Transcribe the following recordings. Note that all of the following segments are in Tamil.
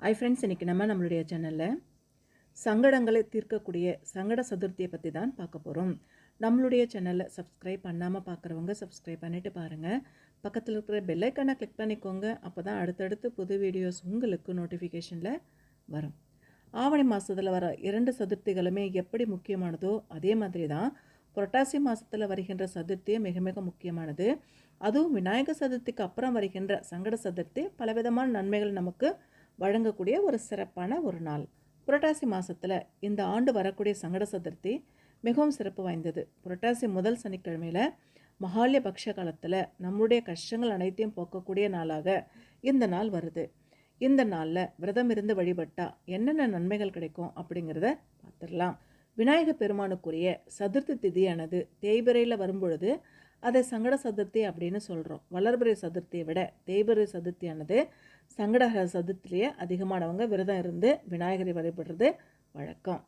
ஹாய் ஃப்ரெண்ட்ஸ், இன்றைக்கி நம்மளுடைய சேனலில் சங்கடங்களை தீர்க்கக்கூடிய சங்கட சதுர்த்தியை பற்றி தான் பார்க்க போகிறோம். நம்மளுடைய சேனலில் சப்ஸ்கிரைப் பண்ணாமல் பார்க்குறவங்க சப்ஸ்கிரைப் பண்ணிவிட்டு பாருங்கள். பக்கத்தில் இருக்கிற பெல் ஐக்கானை கிளிக் பண்ணிக்கோங்க. அப்போ தான் அடுத்தடுத்து புது வீடியோஸ் உங்களுக்கு நோட்டிஃபிகேஷனில் வரும். ஆவணி மாதத்தில் வர 2 சதுர்த்திகளுமே எப்படி முக்கியமானதோ அதே மாதிரி தான் புரட்டாசி மாதத்தில் வருகின்ற சதுர்த்தியே மிக மிக முக்கியமானது. அதுவும் விநாயகர் சதுர்த்திக்கு அப்புறம் வருகின்ற சங்கட சதுர்த்தி பலவிதமான நன்மைகள் நமக்கு வழங்கக்கூடிய ஒரு சிறப்பான ஒரு நாள். புரட்டாசி மாதத்தில் இந்த ஆண்டு வரக்கூடிய சங்கட சதுர்த்தி மிகவும் சிறப்பு வாய்ந்தது. புரட்டாசி முதல் சனிக்கிழமையில் மகாலய பக்ஷ காலத்தில் நம்முடைய கஷ்டங்கள் அனைத்தையும் போக்கக்கூடிய நாளாக இந்த நாள் வருது. இந்த நாளில் விரதம் இருந்து வழிபட்டால் என்னென்ன நன்மைகள் கிடைக்கும் அப்படிங்கிறத பார்த்துடலாம். விநாயகர் பெருமானுக்குரிய சதுர்த்தி திதியானது தேய்பிரையில் வரும்பொழுது அதை சங்கட சதுர்த்தி அப்படின்னு சொல்கிறோம். வளர்பிறை சதுர்த்தியை விட தேய்பிறை சதுர்த்தியானது சங்கடஹர சதுர்த்திலேயே அதிகமானவங்க விரதம் இருந்து விநாயகரை வழிபடுறது வழக்கம்.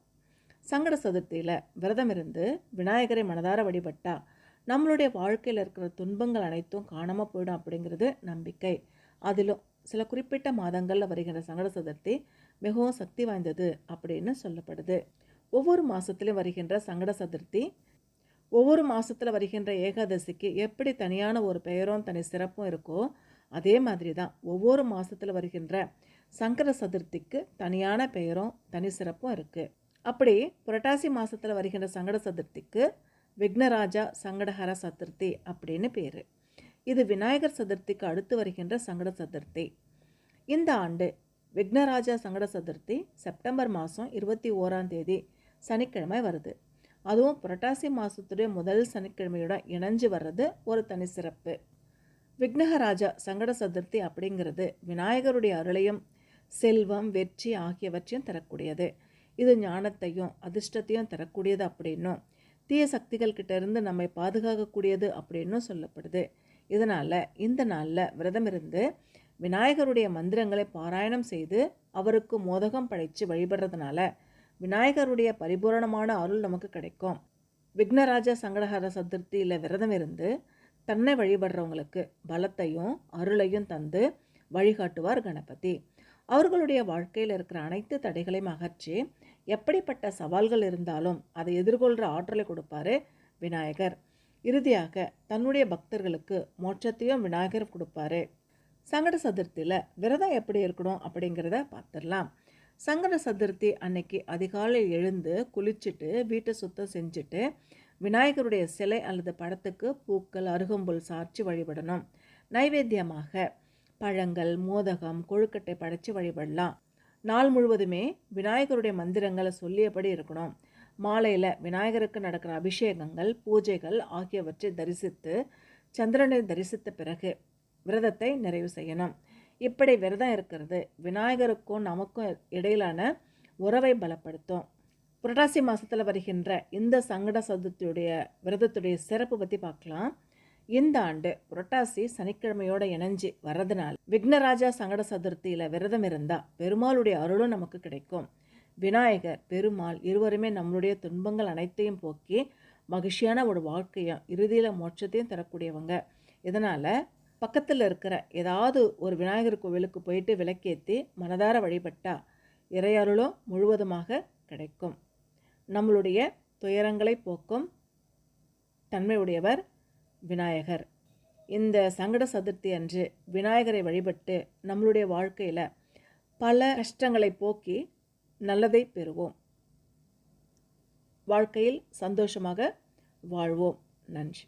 சங்கட சதுர்த்தியில் விரதம் இருந்து விநாயகரை மனதார வழிபட்டால் நம்மளுடைய வாழ்க்கையில் இருக்கிற துன்பங்கள் அனைத்தும் காணாமல் போயிடும் அப்படிங்கிறது நம்பிக்கை. அதிலும் சில குறிப்பிட்ட மாதங்களில் வருகின்ற சங்கட சதுர்த்தி மிகவும் சக்தி வாய்ந்தது அப்படின்னு சொல்லப்படுது. ஒவ்வொரு மாதத்துலையும் வருகின்ற சங்கட சதுர்த்தி, ஒவ்வொரு மாதத்தில் வருகின்ற ஏகாதசிக்கு எப்படி தனியான ஒரு பெயரும் தனி சிறப்பும் இருக்கோ அதே மாதிரி தான் ஒவ்வொரு மாதத்தில் வருகின்ற சங்கட சதுர்த்திக்கு தனியான பெயரும் தனி சிறப்பும் இருக்குது. அப்படி புரட்டாசி மாதத்தில் வருகின்ற சங்கட சதுர்த்திக்கு விக்னராஜா சங்கடஹர சதுர்த்தி அப்படின்னு பேர். இது விநாயகர் சதுர்த்திக்கு அடுத்து வருகின்ற சங்கட சதுர்த்தி. இந்த ஆண்டு விக்னராஜா சங்கட சதுர்த்தி செப்டம்பர் மாதம் 21 சனிக்கிழமை வருது. அதுவும் புரட்டாசி மாதத்துடைய முதல் சனிக்கிழமையுடன் இணைஞ்சு வர்றது ஒரு தனி சிறப்பு. விக்னராஜா சங்கட சதுர்த்தி அப்படிங்கிறது விநாயகருடைய அருளையும் செல்வம் வெற்றி ஆகியவற்றையும் தரக்கூடியது. இது ஞானத்தையும் அதிர்ஷ்டத்தையும் தரக்கூடியது அப்படின்னும் தீய சக்திகள் கிட்ட இருந்து நம்மை பாதுகாக்கக்கூடியது அப்படின்னும் சொல்லப்படுது. இதனால் இந்த நாளில் விரதம் இருந்து விநாயகருடைய மந்திரங்களை பாராயணம் செய்து அவருக்கு மோதகம் படைத்து வழிபடுறதுனால விநாயகருடைய பரிபூரணமான அருள் நமக்கு கிடைக்கும். விக்னராஜா சங்கடஹர சதுர்த்தியில் விரதம் இருந்து தன்னை வழிபடுறவங்களுக்கு பலத்தையும் அருளையும் தந்து வழிகாட்டுவார் கணபதி. அவர்களுடைய வாழ்க்கையில் இருக்கிற அனைத்து தடைகளையும் அகற்றி எப்படிப்பட்ட சவால்கள் இருந்தாலும் அதை எதிர்கொள்கிற ஆற்றலை கொடுப்பாரு விநாயகர். இறுதியாக தன்னுடைய பக்தர்களுக்கு மோட்சத்தையும் விநாயகர் கொடுப்பாரு. சங்கட சதுர்த்தியில் விரதம் எப்படி இருக்கணும் அப்படிங்கிறத பார்த்துடலாம். சங்கட சதுர்த்தி அன்னைக்கு அதிகாலையில் எழுந்து குளிச்சுட்டு வீட்டை சுத்தம் செஞ்சுட்டு விநாயகருடைய சிலை அல்லது படத்துக்கு பூக்கள் அருகம்புல் சாற்றி வழிபடணும். நைவேத்தியமாக பழங்கள் மோதகம் கொழுக்கட்டை படைச்சு வழிபடலாம். நாள் முழுவதுமே விநாயகருடைய மந்திரங்களை சொல்லியபடி இருக்கணும். மாலையில் விநாயகருக்கு நடக்கிற அபிஷேகங்கள் பூஜைகள் ஆகியவற்றை தரிசித்து சந்திரனை தரிசித்த பிறகு விரதத்தை நிறைவு செய்யணும். இப்படி விரதம் இருக்கிறது விநாயகருக்கும் நமக்கும் இடையிலான உறவை பலப்படுத்தும். புரட்டாசி மாதத்தில் வருகின்ற இந்த சங்கட சதுர்த்தியுடைய விரதத்துடைய சிறப்பு பற்றி பார்க்கலாம். இந்த ஆண்டு புரட்டாசி சனிக்கிழமையோடு இணைஞ்சு வர்றதுனால விக்னராஜா சங்கட சதுர்த்தியில் விரதம் இருந்தால் பெருமாளுடைய அருளும் நமக்கு கிடைக்கும். விநாயகர் பெருமாள் இருவருமே நம்மளுடைய துன்பங்கள் அனைத்தையும் போக்கி மகிழ்ச்சியான ஒரு வாழ்க்கையும் இறுதியில் மோட்சத்தையும் தரக்கூடியவங்க. இதனால் பக்கத்தில் இருக்கிற ஏதாவது ஒரு விநாயகர் கோவிலுக்கு போயிட்டு விளக்கேற்றி மனதார வழிபட்டால் இறையருளும் முழுவதுமாக கிடைக்கும். நம்மளுடைய துயரங்களை போக்கும் தன்மையுடையவர் விநாயகர். இந்த சங்கட சதுர்த்தி அன்று விநாயகரை வழிபட்டு நம்மளுடைய வாழ்க்கையில் பல கஷ்டங்களை போக்கி நல்லதை பெறுவோம். வாழ்க்கையில் சந்தோஷமாக வாழ்வோம். நன்றி.